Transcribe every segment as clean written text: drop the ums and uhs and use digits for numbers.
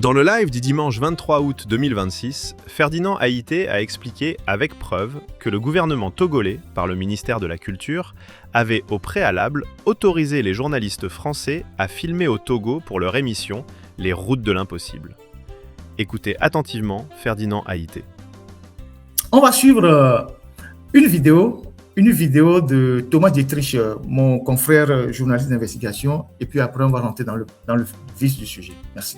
Dans le live du dimanche 23 août 2026, Ferdinand Haïté a expliqué avec preuve que le gouvernement togolais, par le ministère de la Culture, avait au préalable autorisé les journalistes français à filmer au Togo pour leur émission Les Routes de l'Impossible. Écoutez attentivement Ferdinand Haïté. On va suivre une vidéo de Thomas Dietrich, mon confrère journaliste d'investigation, et puis après on va rentrer dans le vif du sujet. Merci.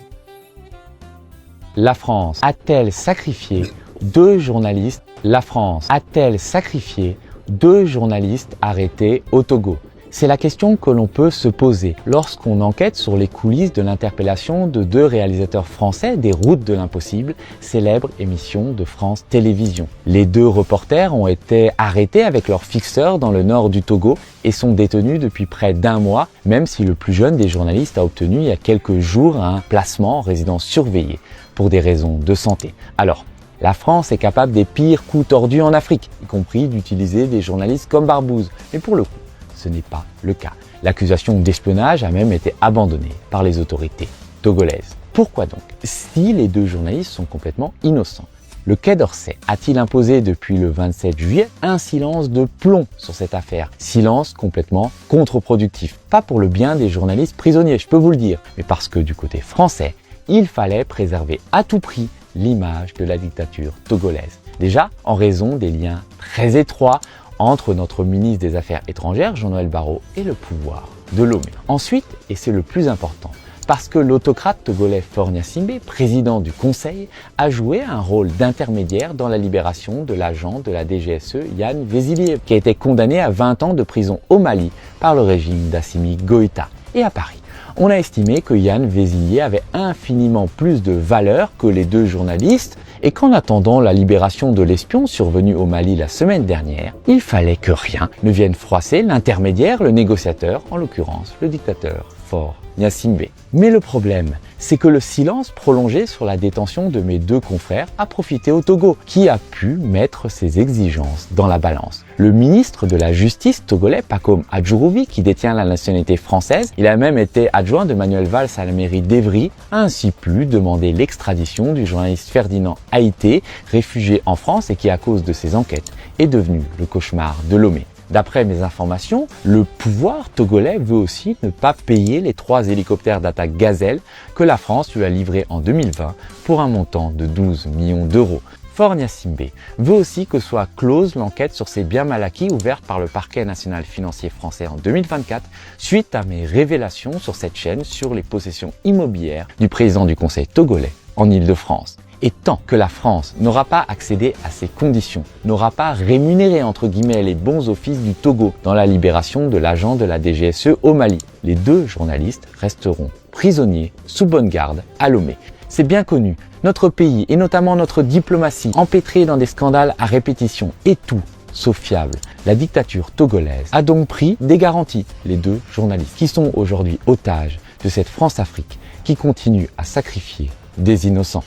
La France a-t-elle sacrifié deux journalistes? La France a-t-elle sacrifié deux journalistes arrêtés au Togo? C'est la question que l'on peut se poser lorsqu'on enquête sur les coulisses de l'interpellation de deux réalisateurs français des Routes de l'Impossible, célèbre émission de France Télévisions. Les deux reporters ont été arrêtés avec leurs fixeurs dans le nord du Togo et sont détenus depuis près d'un mois, même si le plus jeune des journalistes a obtenu il y a quelques jours un placement en résidence surveillée pour des raisons de santé. Alors, la France est capable des pires coups tordus en Afrique, y compris d'utiliser des journalistes comme Barbouze. Mais pour le coup, ce n'est pas le cas. L'accusation d'espionnage a même été abandonnée par les autorités togolaises. Pourquoi donc, si les deux journalistes sont complètement innocents? Le Quai d'Orsay a-t-il imposé depuis le 27 juillet un silence de plomb sur cette affaire? Silence complètement contre-productif. Pas pour le bien des journalistes prisonniers, je peux vous le dire, mais parce que du côté français, il fallait préserver à tout prix l'image de la dictature togolaise. Déjà, en raison des liens très étroits entre notre ministre des Affaires étrangères, Jean-Noël Barrot, et le pouvoir de Lomé. Ensuite, et c'est le plus important, parce que l'autocrate togolais Faure Gnassingbé, président du Conseil, a joué un rôle d'intermédiaire dans la libération de l'agent de la DGSE, Yann Vézilier, qui a été condamné à 20 ans de prison au Mali par le régime d'Assimi Goïta. Et à Paris, on a estimé que Yann Vézilier avait infiniment plus de valeur que les deux journalistes et qu'en attendant la libération de l'espion survenu au Mali la semaine dernière, il fallait que rien ne vienne froisser l'intermédiaire, le négociateur, en l'occurrence le dictateur Faure Gnassingbé. Mais le problème, c'est que le silence prolongé sur la détention de mes deux confrères a profité au Togo, qui a pu mettre ses exigences dans la balance. Le ministre de la Justice togolais, Pacome Adjurovi, qui détient la nationalité française, il a même été adjoint de Manuel Valls à la mairie d'Evry, a ainsi pu demander l'extradition du journaliste Ferdinand Haïté, réfugié en France et qui, à cause de ses enquêtes, est devenu le cauchemar de Lomé. D'après mes informations, le pouvoir togolais veut aussi ne pas payer les 3 hélicoptères d'attaque Gazelle que la France lui a livrés en 2020 pour un montant de 12 millions d'euros. Faure Gnassingbé veut aussi que soit close l'enquête sur ces biens mal acquis ouverte par le parquet national financier français en 2024 suite à mes révélations sur cette chaîne sur les possessions immobilières du président du Conseil togolais en Île-de-France. Et tant que la France n'aura pas accédé à ces conditions, n'aura pas rémunéré entre guillemets les bons offices du Togo dans la libération de l'agent de la DGSE au Mali, les deux journalistes resteront prisonniers sous bonne garde à Lomé. C'est bien connu, notre pays et notamment notre diplomatie empêtrée dans des scandales à répétition et tout sauf fiable. La dictature togolaise a donc pris des garanties, les deux journalistes qui sont aujourd'hui otages de cette France-Afrique qui continue à sacrifier des innocents.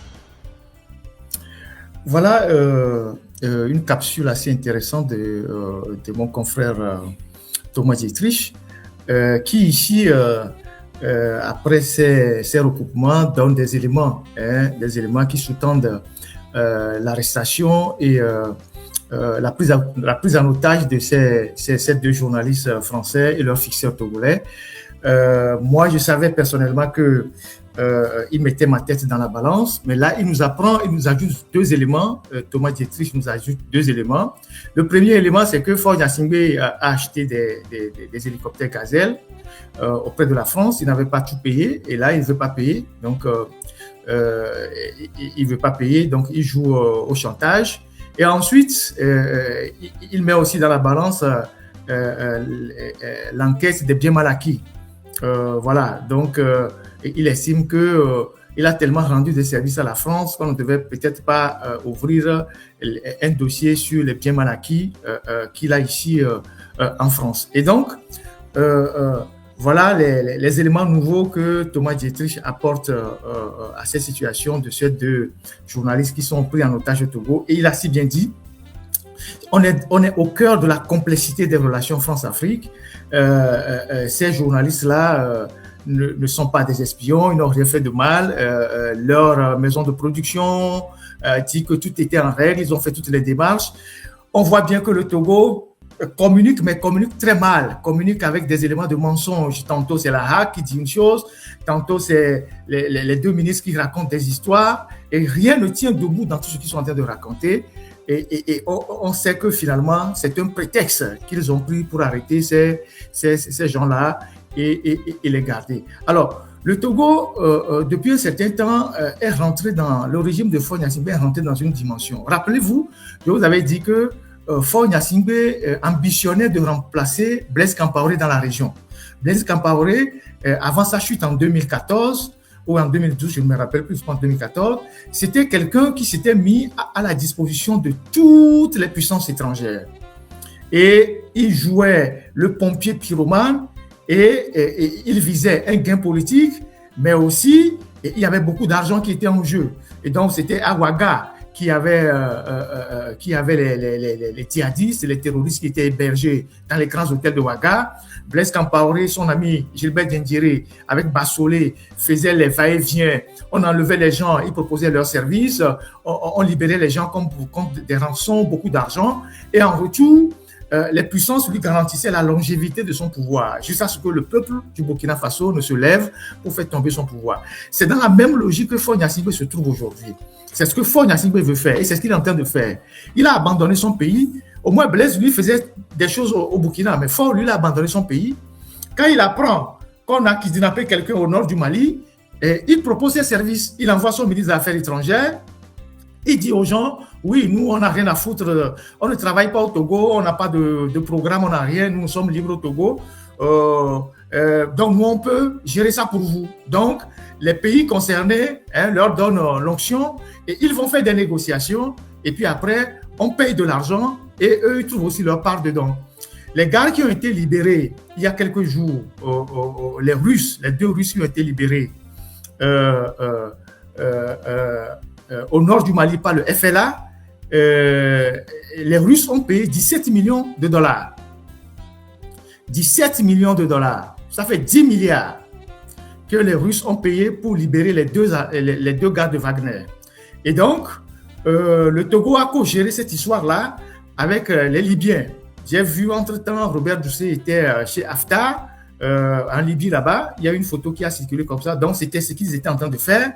Voilà une capsule assez intéressante de mon confrère Thomas Dietrich, qui ici, après ces recoupements, donne des éléments qui sous-tendent l'arrestation et la prise en otage de ces deux journalistes français et leurs fixeurs togolais. Moi, je savais personnellement que il mettait ma tête dans la balance, mais là, il nous ajoute 2 éléments. Thomas Dietrich nous ajoute 2 éléments. Le premier élément, c'est que Faure Gnassingbé a acheté des hélicoptères Gazelle auprès de la France. Il n'avait pas tout payé, et là, il ne veut pas payer. Donc, il veut pas payer, donc il joue au chantage. Et ensuite, il met aussi dans la balance l'enquête des biens mal acquis. Voilà, donc il estime que il a tellement rendu des services à la France qu'on ne devait peut-être pas ouvrir un dossier sur les biens mal acquis qu'il a ici en France. Et donc, voilà les éléments nouveaux que Thomas Dietrich apporte à cette situation de ces deux journalistes qui sont pris en otage au Togo. Et il a si bien dit, on est au cœur de la complexité des relations France-Afrique. Ces journalistes-là ne sont pas des espions, ils n'ont rien fait de mal. Leur maison de production dit que tout était en règle, ils ont fait toutes les démarches. On voit bien que le Togo communique, mais communique très mal, communique avec des éléments de mensonge. Tantôt, c'est la HAC qui dit une chose, tantôt, c'est les deux ministres qui racontent des histoires, et rien ne tient debout dans tout ce qu'ils sont en train de raconter. Et on sait que finalement, c'est un prétexte qu'ils ont pris pour arrêter ces gens-là et les garder. Alors, le Togo, depuis un certain temps, est rentré dans le régime de Faure Gnassingbé, est rentré dans une dimension. Rappelez-vous, je vous avais dit que Faure Gnassingbé ambitionnait de remplacer Blaise Compaoré dans la région. Blaise Compaoré, avant sa chute en 2014, ou en 2012, je ne me rappelle plus, je pense en 2014, c'était quelqu'un qui s'était mis à la disposition de toutes les puissances étrangères. Et il jouait le pompier pyromane et il visait un gain politique, mais aussi il y avait beaucoup d'argent qui était en jeu. Et donc c'était à Ouaga qui avait les djihadistes, les terroristes qui étaient hébergés dans les grands hôtels de Ouaga. Blaise Compaoré, son ami Gilbert Diendéré, avec Bassolé, faisait les va-et-vient. On enlevait les gens, ils proposaient leurs services, on libérait les gens contre des rançons, beaucoup d'argent. Et en retour, les puissances lui garantissaient la longévité de son pouvoir, jusqu'à ce que le peuple du Burkina Faso ne se lève pour faire tomber son pouvoir. C'est dans la même logique que Faure Gnassingbé se trouve aujourd'hui. C'est ce que Faure Gnassingbé veut faire et c'est ce qu'il est en train de faire. Il a abandonné son pays. Au moins, Blaise, lui, faisait des choses au Burkina, mais Faure, lui, il a abandonné son pays. Quand il apprend qu'on a kidnappé quelqu'un au nord du Mali, il propose ses services. Il envoie son ministre des Affaires étrangères. Il dit aux gens, oui, nous, on n'a rien à foutre. On ne travaille pas au Togo, on n'a pas de programme, on n'a rien. Nous sommes libres au Togo. Donc, nous, on peut gérer ça pour vous. Donc, les pays concernés leur donnent l'onction et ils vont faire des négociations. Et puis après, on paye de l'argent et eux, ils trouvent aussi leur part dedans. Les gars qui ont été libérés il y a quelques jours, les Russes, les deux Russes qui ont été libérés au nord du Mali par le FLA, les Russes ont payé 17 millions de dollars. 17 millions de dollars. Ça fait 10 milliards que les Russes ont payé pour libérer les deux gars de Wagner. Et donc, le Togo a co-géré cette histoire-là avec les Libyens. J'ai vu entre-temps, Robert Doucet était chez Haftar, en Libye là-bas. Il y a une photo qui a circulé comme ça. Donc, c'était ce qu'ils étaient en train de faire.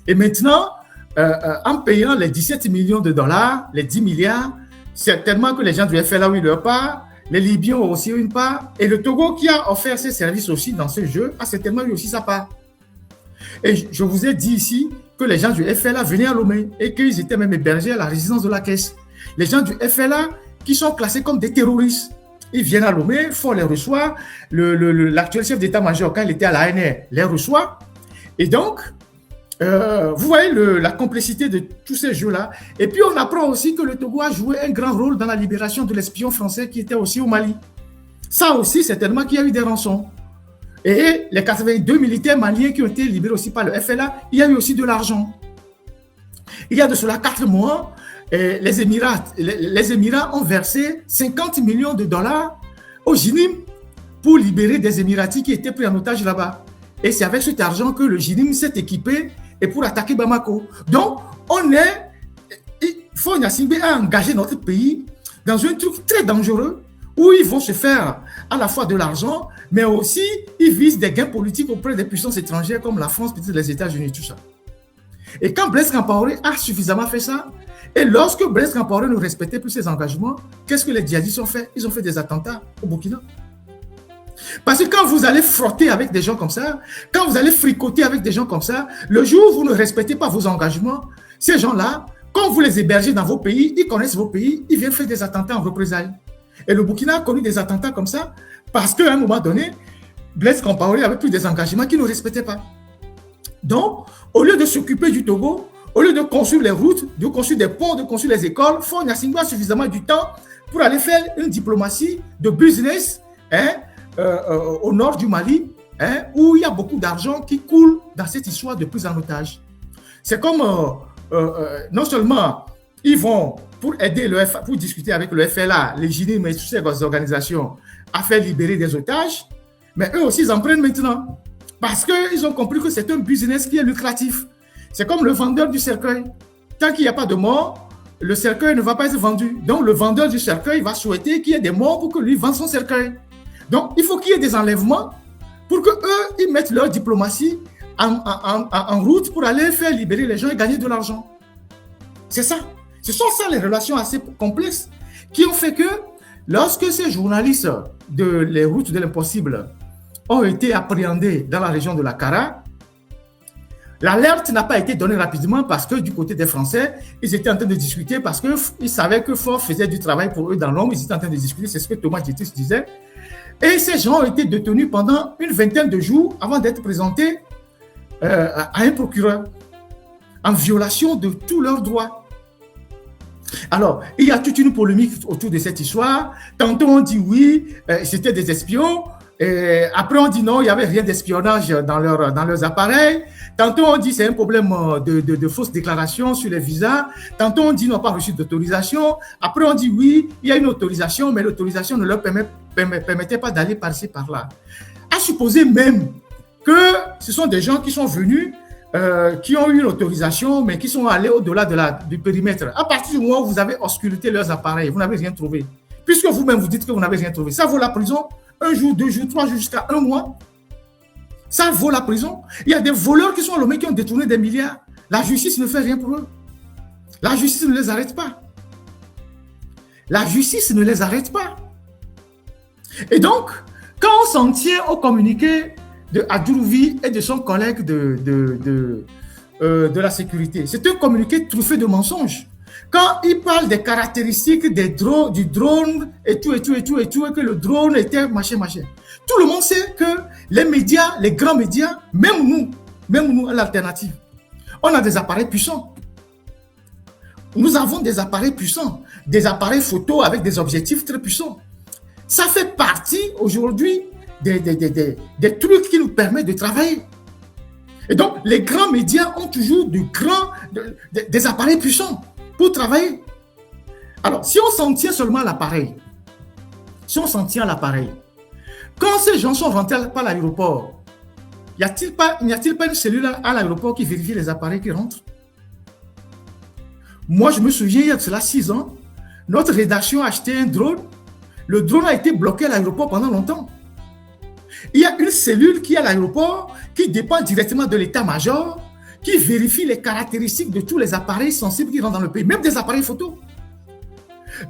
Et maintenant, en payant les 17 millions de dollars, les 10 milliards, certainement que les gens du FLA ont eu leur part, les Libyens ont aussi eu une part, et le Togo qui a offert ses services aussi dans ce jeu a certainement eu aussi sa part. Et je vous ai dit ici que les gens du FLA venaient à Lomé et qu'ils étaient même hébergés à la résidence de la Caisse. Les gens du FLA qui sont classés comme des terroristes, ils viennent à Lomé, Faure les reçoit, l'actuel chef d'état-major, quand il était à la l'ANR, les reçoit. Et donc, vous voyez la complexité de tous ces jeux-là. Et puis, on apprend aussi que le Togo a joué un grand rôle dans la libération de l'espion français qui était aussi au Mali. Ça aussi, certainement qu'il y a eu des rançons. Et les 82 militaires maliens qui ont été libérés aussi par le FLA, il y a eu aussi de l'argent. Il y a de cela 4 mois, les Émirats ont versé 50 millions de dollars au JINIM pour libérer des Émiratis qui étaient pris en otage là-bas. Et c'est avec cet argent que le JINIM s'est équipé et pour attaquer Bamako. Donc, Faure Gnassingbé a engagé notre pays dans un truc très dangereux où ils vont se faire à la fois de l'argent, mais aussi ils visent des gains politiques auprès des puissances étrangères comme la France, peut-être les États-Unis, tout ça. Et quand Blaise Compaoré a suffisamment fait ça, et lorsque Blaise Compaoré ne respectait plus ses engagements, qu'est-ce que les djihadistes ont fait? Ils ont fait des attentats au Burkina. Parce que quand vous allez frotter avec des gens comme ça, quand vous allez fricoter avec des gens comme ça, le jour où vous ne respectez pas vos engagements, ces gens-là, quand vous les hébergez dans vos pays, ils connaissent vos pays, ils viennent faire des attentats en représailles. Et le Burkina a connu des attentats comme ça parce qu'à un moment donné, Blaise Compaoré avait pris des engagements qu'il ne respectait pas. Donc, au lieu de s'occuper du Togo, au lieu de construire les routes, de construire des ponts, de construire les écoles, Faure Gnassingbé a suffisamment du temps pour aller faire une diplomatie de business au nord du Mali, où il y a beaucoup d'argent qui coule dans cette histoire de prise en otage. C'est comme, non seulement ils vont pour aider pour discuter avec le FLA, les JINIM et toutes ces organisations à faire libérer des otages, mais eux aussi, ils en prennent maintenant. Parce qu'ils ont compris que c'est un business qui est lucratif. C'est comme le vendeur du cercueil. Tant qu'il n'y a pas de mort, le cercueil ne va pas être vendu. Donc, le vendeur du cercueil va souhaiter qu'il y ait des morts pour que lui vende son cercueil. Donc, il faut qu'il y ait des enlèvements pour qu'eux, ils mettent leur diplomatie en route pour aller faire libérer les gens et gagner de l'argent. C'est ça. Ce sont ça les relations assez complexes qui ont fait que lorsque ces journalistes de Les Routes de l'Impossible ont été appréhendés dans la région de la Kara, l'alerte n'a pas été donnée rapidement parce que du côté des Français, ils étaient en train de discuter parce qu'ils savaient que Faure faisait du travail pour eux dans l'ombre. Ils étaient en train de discuter, c'est ce que Thomas Dietrich disait. Et ces gens ont été détenus pendant une vingtaine de jours avant d'être présentés à un procureur en violation de tous leurs droits. Alors, il y a toute une polémique autour de cette histoire. Tantôt on dit oui, c'était des espions. Et après on dit non, il n'y avait rien d'espionnage dans leurs appareils. Tantôt on dit c'est un problème de fausses déclarations sur les visas. Tantôt on dit non, pas reçu d'autorisation. Après on dit oui, il y a une autorisation, mais l'autorisation ne leur permettait pas d'aller par-ci par-là. À supposer même que ce sont des gens qui sont venus, qui ont eu l'autorisation, mais qui sont allés au-delà du périmètre. À partir du moment où vous avez ausculté leurs appareils, vous n'avez rien trouvé. Puisque vous-même vous dites que vous n'avez rien trouvé, ça vaut la prison 1 jour, 2 jours, 3 jours, jusqu'à 1 mois. Ça vaut la prison. Il y a des voleurs qui sont à Lomé qui ont détourné des milliards. La justice ne fait rien pour eux. La justice ne les arrête pas. La justice ne les arrête pas. Et donc, quand on s'en tient au communiqué de Adjourouvi et de son collègue de la sécurité, c'est un communiqué truffé de mensonges. Quand il parle des caractéristiques du drone et tout, et que le drone était machin. Tout le monde sait que les médias, les grands médias, même nous à l'alternative, on a des appareils puissants. Nous avons des appareils puissants, des appareils photo avec des objectifs très puissants. Ça fait partie aujourd'hui des trucs qui nous permettent de travailler. Et donc, les grands médias ont toujours des appareils puissants pour travailler. Alors, si on s'en tient seulement à l'appareil, quand ces gens sont rentrés par l'aéroport, n'y a-t-il pas une cellule à l'aéroport qui vérifie les appareils qui rentrent? Moi, je me souviens, il y a de cela 6 ans, notre rédaction a acheté un drone. Le drone a été bloqué à l'aéroport pendant longtemps. Il y a une cellule qui est à l'aéroport, qui dépend directement de l'état-major, qui vérifie les caractéristiques de tous les appareils sensibles qui rentrent dans le pays, même des appareils photo.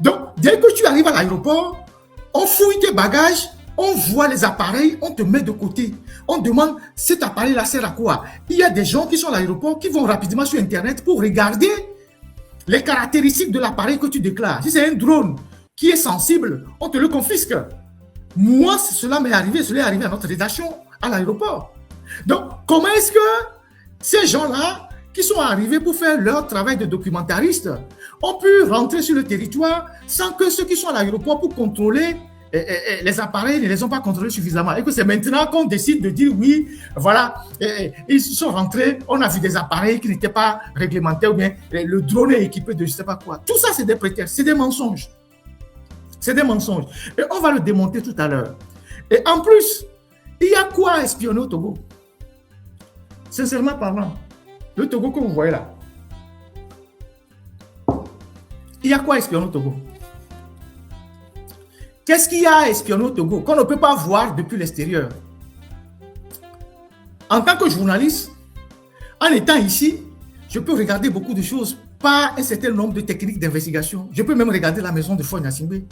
Donc, dès que tu arrives à l'aéroport, on fouille tes bagages, on voit les appareils, on te met de côté. On demande, cet appareil-là sert à quoi? Il y a des gens qui sont à l'aéroport, qui vont rapidement sur Internet pour regarder les caractéristiques de l'appareil que tu déclares. Si c'est un drone qui est sensible, on te le confisque. Moi, cela est arrivé à notre rédaction à l'aéroport. Donc, comment est-ce que ces gens-là, qui sont arrivés pour faire leur travail de documentariste, ont pu rentrer sur le territoire sans que ceux qui sont à l'aéroport pour contrôler les appareils ne les ont pas contrôlés suffisamment. Et que c'est maintenant qu'on décide de dire oui, voilà, ils sont rentrés, on a vu des appareils qui n'étaient pas réglementés ou bien le drone est équipé de je ne sais pas quoi. Tout ça, c'est des prétextes, c'est des mensonges. C'est des mensonges. Et on va le démonter tout à l'heure. Et en plus, il y a quoi à espionner au Togo? Sincèrement parlant, le Togo que vous voyez là, il y a quoi à espionner au Togo? Qu'est-ce qu'il y a à espionner au Togo qu'on ne peut pas voir depuis l'extérieur? En tant que journaliste, en étant ici, je peux regarder beaucoup de choses par un certain nombre de techniques d'investigation. Je peux même regarder la maison de Faure Gnassingbé.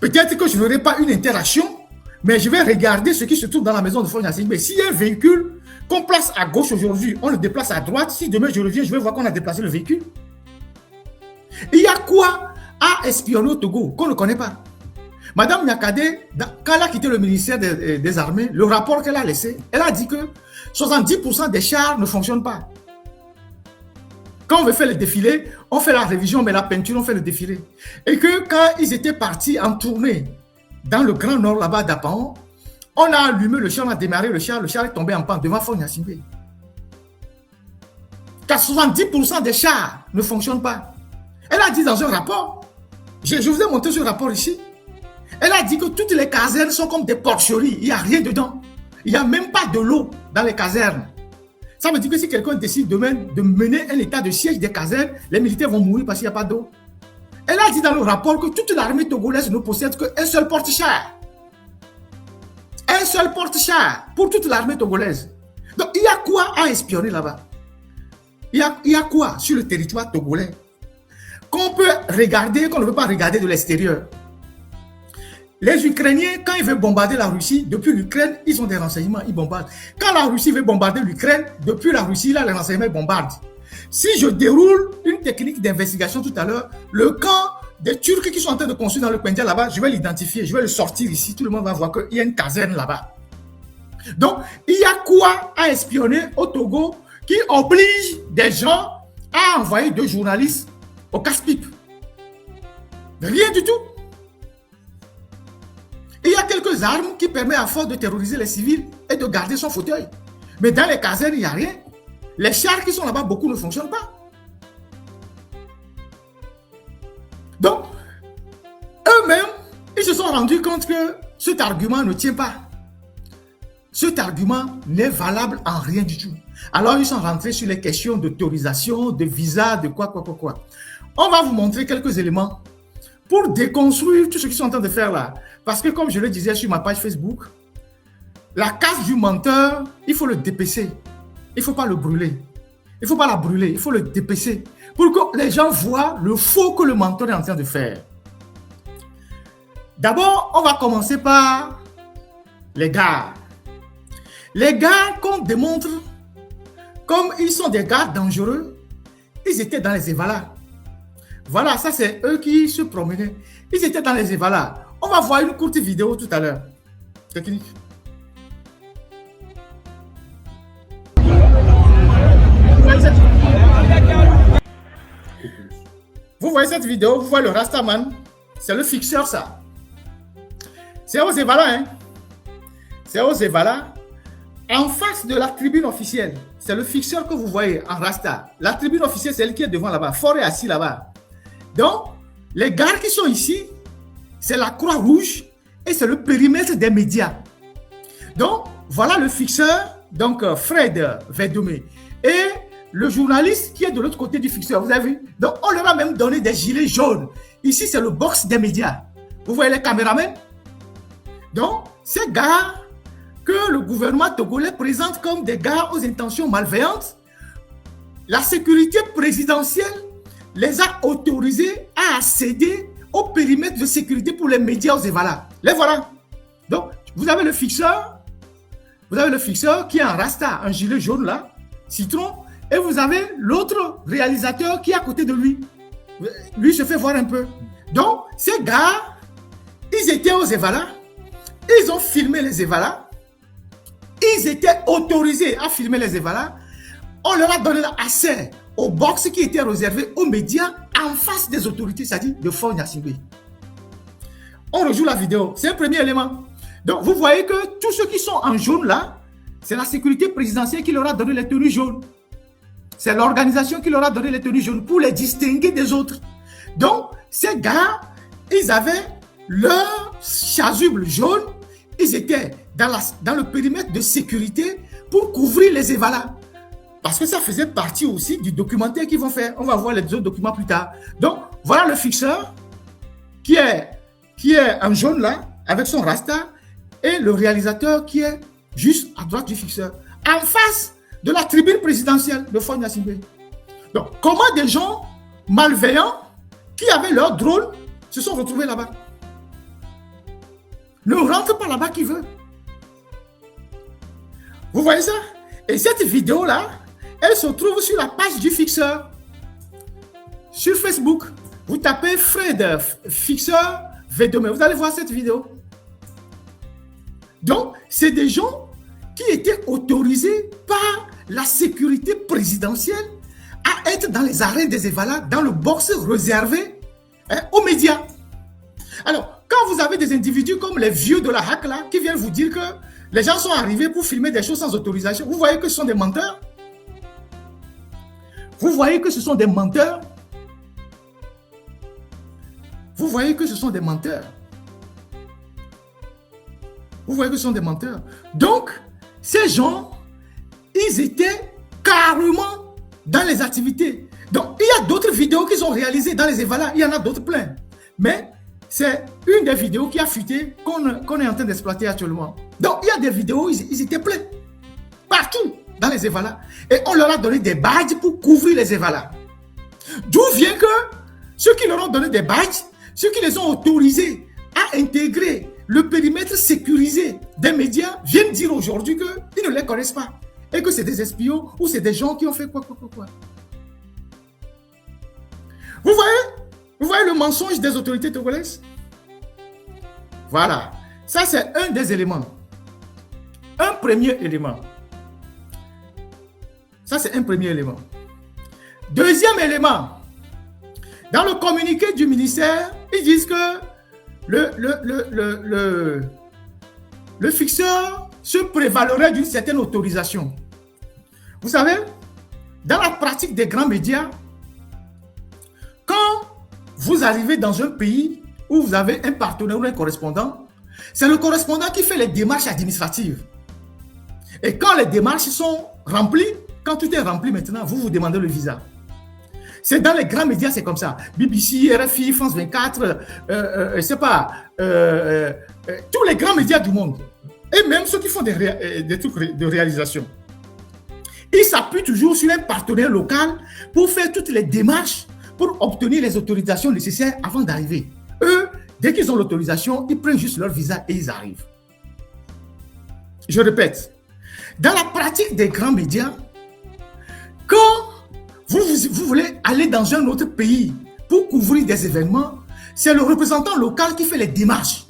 Peut-être que je n'aurai pas une interaction, mais je vais regarder ce qui se trouve dans la maison de Faure Gnassingbé. S'il y a un véhicule qu'on place à gauche aujourd'hui, on le déplace à droite. Si demain je reviens, je vais voir qu'on a déplacé le véhicule. Il y a quoi à espionner au Togo qu'on ne connaît pas? Madame Nyakade, quand elle a quitté le ministère des Armées, le rapport qu'elle a laissé, elle a dit que 70% des chars ne fonctionnent pas. Quand on veut faire le défilé, on fait la révision, on met la peinture, on fait le défilé. Et que quand ils étaient partis en tournée dans le Grand Nord, là-bas d'Apaon, on a allumé le char, on a démarré le char est tombé en panne devant Faure Gnassingbé. Car 70% des chars ne fonctionnent pas. Elle a dit dans un rapport, je vous ai montré ce rapport ici, elle a dit que toutes les casernes sont comme des porcheries, il n'y a rien dedans. Il n'y a même pas de l'eau dans les casernes. Ça veut dire que si quelqu'un décide demain de mener un état de siège des casernes, les militaires vont mourir parce qu'il n'y a pas d'eau. Elle a dit dans le rapport que toute l'armée togolaise ne possède qu'un seul porte-char. Un seul porte-char pour toute l'armée togolaise. Donc, il y a quoi à espionner là-bas? Il y a quoi sur le territoire togolais qu'on peut regarder, qu'on ne veut pas regarder de l'extérieur? Les Ukrainiens, quand ils veulent bombarder la Russie, depuis l'Ukraine, ils ont des renseignements, ils bombardent. Quand la Russie veut bombarder l'Ukraine, depuis la Russie, là, les renseignements bombardent. Si je déroule une technique d'investigation tout à l'heure, le camp des Turcs qui sont en train de construire dans le Pendja là-bas, je vais l'identifier, je vais le sortir ici, tout le monde va voir qu'il y a une caserne là-bas. Donc, il y a quoi à espionner au Togo qui oblige des gens à envoyer 2 journalistes au casse-pipe? Rien du tout. Il y a quelques armes qui permettent à force de terroriser les civils et de garder son fauteuil. Mais dans les casernes, il n'y a rien. Les chars qui sont là-bas, beaucoup ne fonctionnent pas. Donc, eux-mêmes, ils se sont rendus compte que cet argument ne tient pas. Cet argument n'est valable en rien du tout. Alors, ils sont rentrés sur les questions d'autorisation, de visa, de quoi. On va vous montrer quelques éléments pour déconstruire tout ce qu'ils sont en train de faire là. Parce que comme je le disais sur ma page Facebook, la case du menteur, il faut le dépecer. Il ne faut pas le brûler. Il ne faut pas la brûler, il faut le dépecer. Pour que les gens voient le faux que le menteur est en train de faire. D'abord, on va commencer par les gars. Les gars qu'on démontre comme ils sont des gars dangereux, ils étaient dans les Evalas. Voilà, ça c'est eux qui se promenaient. Ils étaient dans les Evalas. On va voir une courte vidéo tout à l'heure. Technique. Vous voyez cette vidéo, vous voyez le Rastaman. C'est le fixeur ça. C'est aux Evalas, hein. C'est aux Evalas. En face de la tribune officielle, c'est le fixeur que vous voyez en Rasta. La tribune officielle, c'est elle qui est devant là-bas. Fort est assis là-bas. Donc, les gars qui sont ici, c'est la Croix-Rouge et c'est le périmètre des médias. Donc, voilà le fixeur, donc Fred Vedomé. Et le journaliste qui est de l'autre côté du fixeur, vous avez vu? Donc, on leur a même donné des gilets jaunes. Ici, c'est le box des médias. Vous voyez les caméramans? Donc, ces gars que le gouvernement togolais présente comme des gars aux intentions malveillantes, la sécurité présidentielle les a autorisés à accéder au périmètre de sécurité pour les médias aux Evalas. Les voilà. Donc, vous avez le fixeur qui est en rasta, un gilet jaune là, citron, et vous avez l'autre réalisateur qui est à côté de lui. Lui se fait voir un peu. Donc, ces gars, ils étaient aux Evalas, ils ont filmé les Evalas, ils étaient autorisés à filmer les Evalas, on leur a donné accès au box qui était réservé aux médias en face des autorités, c'est-à-dire de Fort Gnassingbé. On rejoue la vidéo, c'est un premier élément. Donc, vous voyez que tous ceux qui sont en jaune là, c'est la sécurité présidentielle qui leur a donné les tenues jaunes. C'est l'organisation qui leur a donné les tenues jaunes pour les distinguer des autres. Donc, ces gars, ils avaient leur chasuble jaune, ils étaient dans le périmètre de sécurité pour couvrir les Evalas. Parce que ça faisait partie aussi du documentaire qu'ils vont faire. On va voir les autres documents plus tard. Donc, voilà le fixeur qui est en jaune là, avec son rasta, et le réalisateur qui est juste à droite du fixeur, en face de la tribune présidentielle de Fort Gnassingbé. Donc, comment des gens malveillants qui avaient leur drone se sont retrouvés là-bas? Ne rentre pas là-bas qui veut. Vous voyez ça? Et cette vidéo-là, elle se trouve sur la page du fixeur. Sur Facebook, vous tapez Fred Fixeur Vedomé. Vous allez voir cette vidéo. Donc, c'est des gens qui étaient autorisés par la sécurité présidentielle à être dans les arènes des Evalas, dans le box réservé aux médias. Alors, quand vous avez des individus comme les vieux de la HAC là, qui viennent vous dire que les gens sont arrivés pour filmer des choses sans autorisation, vous voyez que ce sont des menteurs. Vous voyez que ce sont des menteurs. Vous voyez que ce sont des menteurs. Vous voyez que ce sont des menteurs. Donc, ces gens, ils étaient carrément dans les activités. Donc, il y a d'autres vidéos qu'ils ont réalisées dans les Evala. Il y en a d'autres plein. Mais c'est une des vidéos qui a fuité qu'on est en train d'exploiter actuellement. Donc, il y a des vidéos, ils étaient pleins. Partout dans les Evala. Et on leur a donné des badges pour couvrir les Evala. D'où vient que ceux qui leur ont donné des badges, ceux qui les ont autorisés à intégrer le périmètre sécurisé des médias, viennent dire aujourd'hui qu'ils ne les connaissent pas. Et que c'est des espions ou c'est des gens qui ont fait quoi. Vous voyez le mensonge des autorités togolaises? Voilà. Ça, c'est un des éléments. Un premier élément. Ça, c'est un premier élément. Deuxième élément. Dans le communiqué du ministère, ils disent que le fixeur se prévalerait d'une certaine autorisation. Vous savez, dans la pratique des grands médias, quand vous arrivez dans un pays où vous avez un partenaire ou un correspondant, c'est le correspondant qui fait les démarches administratives. Et quand les démarches sont remplies, quand tout est rempli maintenant, vous demandez le visa. C'est dans les grands médias, c'est comme ça. BBC, RFI, France 24, je sais pas, tous les grands médias du monde. Et même ceux qui font des trucs de réalisation. Ils s'appuient toujours sur un partenaire local pour faire toutes les démarches pour obtenir les autorisations nécessaires avant d'arriver. Eux, dès qu'ils ont l'autorisation, ils prennent juste leur visa et ils arrivent. Je répète, dans la pratique des grands médias, quand vous voulez aller dans un autre pays pour couvrir des événements, c'est le représentant local qui fait les démarches.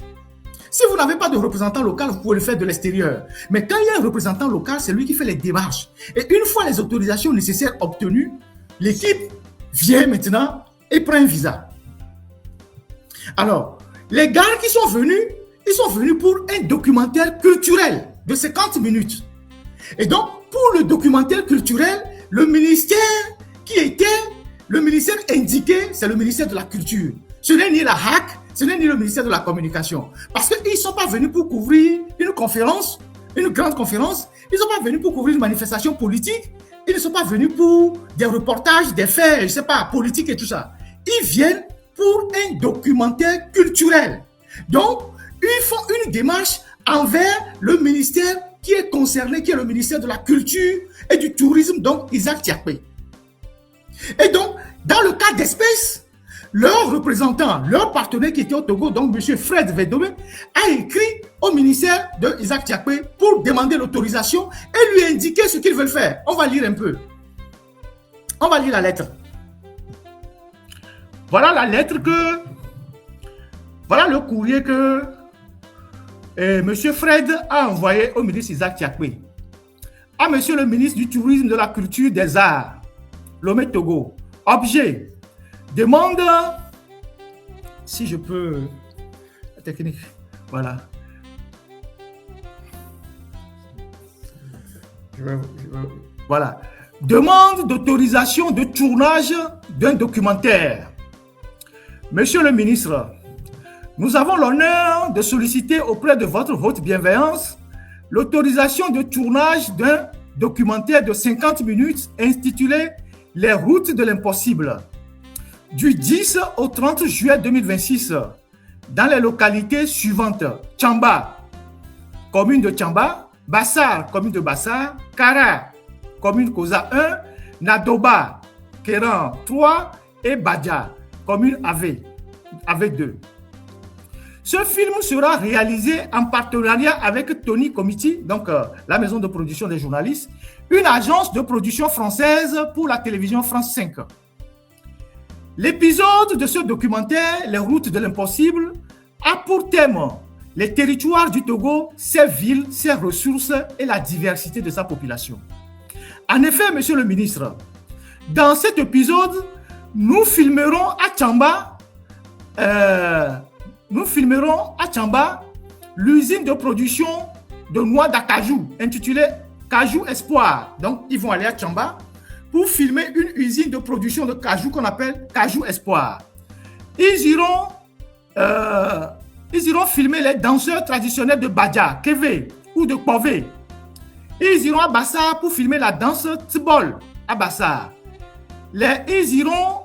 Si vous n'avez pas de représentant local, vous pouvez le faire de l'extérieur. Mais quand il y a un représentant local, c'est lui qui fait les démarches. Et une fois les autorisations nécessaires obtenues, l'équipe vient maintenant et prend un visa. Alors, les gars qui sont venus, ils sont venus pour un documentaire culturel de 50 minutes. Et donc, pour le documentaire culturel, le ministère qui était le ministère indiqué, c'est le ministère de la Culture. Ce n'est ni la HAC, ce n'est ni le ministère de la Communication. Parce qu'ils ne sont pas venus pour couvrir une conférence, une grande conférence. Ils ne sont pas venus pour couvrir une manifestation politique. Ils ne sont pas venus pour des reportages, des faits, je ne sais pas, politiques et tout ça. Ils viennent pour un documentaire culturel. Donc, ils font une démarche envers le ministère qui est concerné, qui est le ministère de la Culture et du Tourisme, donc Isaac Tiakpe. Et donc, dans le cas d'espèce, leur représentant, leur partenaire qui était au Togo, donc M. Fred Vedome, a écrit au ministère de Isaac Tiakpe pour demander l'autorisation et lui indiquer ce qu'ils veulent faire. On va lire un peu. On va lire la lettre. Voilà la lettre que... Voilà le courrier que M. Fred a envoyé au ministre Isaac Tiakpe. À M. le ministre du Tourisme, de la Culture, des Arts, Lomé Togo. Objet. Demande, si je peux, la technique, voilà. Voilà. Demande d'autorisation de tournage d'un documentaire. Monsieur le ministre, nous avons l'honneur de solliciter auprès de votre haute bienveillance l'autorisation de tournage d'un documentaire de 50 minutes intitulé « Les routes de l'impossible ». Du 10 au 30 juillet 2026, dans les localités suivantes: Tchamba, commune de Tchamba; Bassar, commune de Bassar; Kara, commune Koza 1; Nadoba, Kéran 3 et Badja, commune AV 2. Ce film sera réalisé en partenariat avec Tony Comiti, donc la maison de production des journalistes, une agence de production française pour la télévision France 5. L'épisode de ce documentaire, Les routes de l'impossible, a pour thème les territoires du Togo, ses villes, ses ressources et la diversité de sa population. En effet, monsieur le ministre, dans cet épisode, nous filmerons à Tchamba l'usine de production de noix d'acajou intitulée Cajou Espoir. Donc, ils vont aller à Tchamba pour filmer une usine de production de cajou qu'on appelle Cajou Espoir. Ils iront filmer les danseurs traditionnels de Badja, Keve ou de Pové. Ils iront à Bassar pour filmer la danse Tibol à Bassar. Ils iront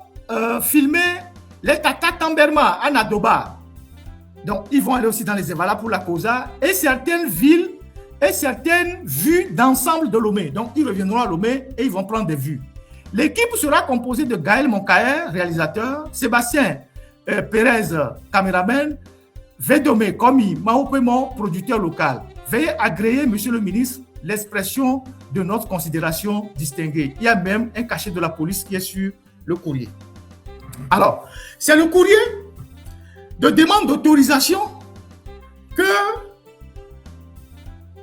filmer les Tata Tamberma à Nadoba. Donc, ils vont aller aussi dans les Evala pour la Cosa et certaines villes et certaines vues d'ensemble de Lomé. Donc, ils reviendront à Lomé et ils vont prendre des vues. L'équipe sera composée de Gaël Moncaer, réalisateur, Sébastien Pérez, caméraman, Védomé Komi, Mahopémon, producteur local. Veuillez agréer, monsieur le ministre, l'expression de notre considération distinguée. Il y a même un cachet de la police qui est sur le courrier. Alors, c'est le courrier de demande d'autorisation que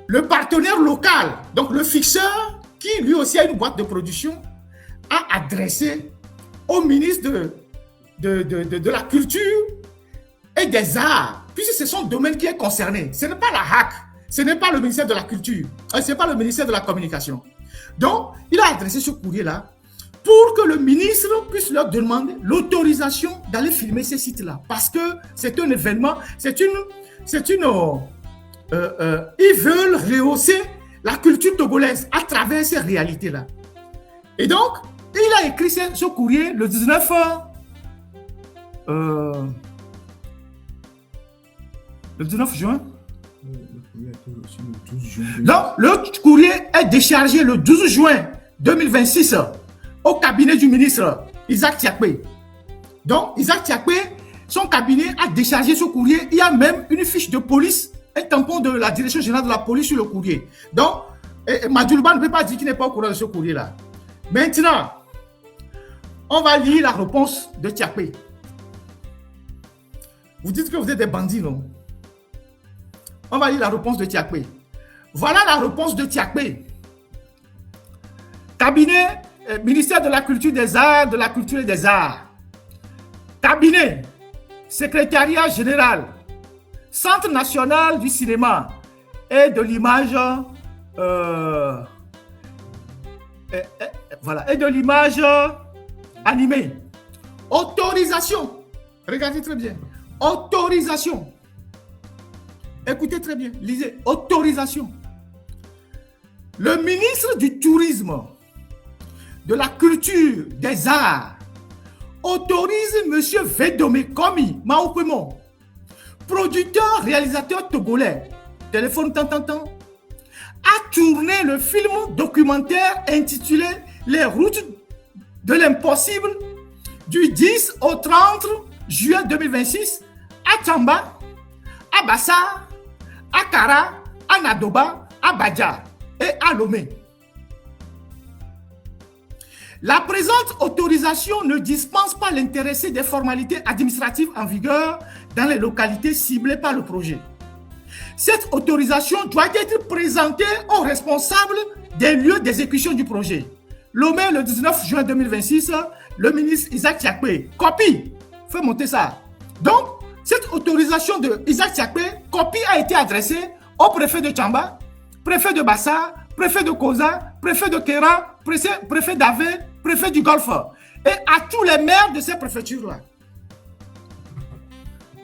le partenaire local, donc le fixeur, qui lui aussi a une boîte de production, a adressé au ministre de la Culture et des Arts, puisque c'est son domaine qui est concerné. Ce n'est pas la HAC, ce n'est pas le ministère de la Culture, ce n'est pas le ministère de la Communication. Donc, il a adressé ce courrier-là pour que le ministre puisse leur demander l'autorisation d'aller filmer ces sites-là. Parce que c'est un événement, ils veulent rehausser la culture togolaise à travers ces réalités-là. Et donc, il a écrit ce courrier le 19 juin. Donc, le courrier est déchargé le 12 juin 2026 au cabinet du ministre Isaac Tiakpe. Donc, Isaac Tiakpe, son cabinet a déchargé ce courrier. Il y a même une fiche de police, un tampon de la direction générale de la police sur le courrier. Donc, Madjoulba ne peut pas dire qu'il n'est pas au courant de ce courrier-là. Maintenant, on va lire la réponse de Tiakpe. Vous dites que vous êtes des bandits, non? On va lire la réponse de Tiakpe. Voilà la réponse de Tiakpe. Cabinet, ministère de la Culture, des Arts, de la Culture et des Arts. Cabinet, secrétariat général, Centre national du cinéma et de l'image, voilà, et de l'image animée. Autorisation. Regardez très bien. Autorisation. Écoutez très bien, lisez. Autorisation. Le ministre du Tourisme, de la Culture, des Arts, autorise M. Védomé Komi Mahopémon, producteur, réalisateur togolais, téléphone tant, a tourné le film documentaire intitulé Les routes de l'impossible du 10 au 30 juin 2026 à Tchamba, à Bassar, à Kara, à Nadoba, à Badja et à Lomé. La présente autorisation ne dispense pas l'intéressé des formalités administratives en vigueur dans les localités ciblées par le projet. Cette autorisation doit être présentée aux responsables des lieux d'exécution du projet. Lomé, le 19 juin 2026, le ministre Isaac Tiakpe, copie, fais monter ça. Donc, cette autorisation de Isaac Tiakpe, copie a été adressée au préfet de Tchamba, préfet de Bassar, préfet de Koza, préfet de Kera, préfet d'Avé, préfet du Golfe et à tous les maires de ces préfectures-là.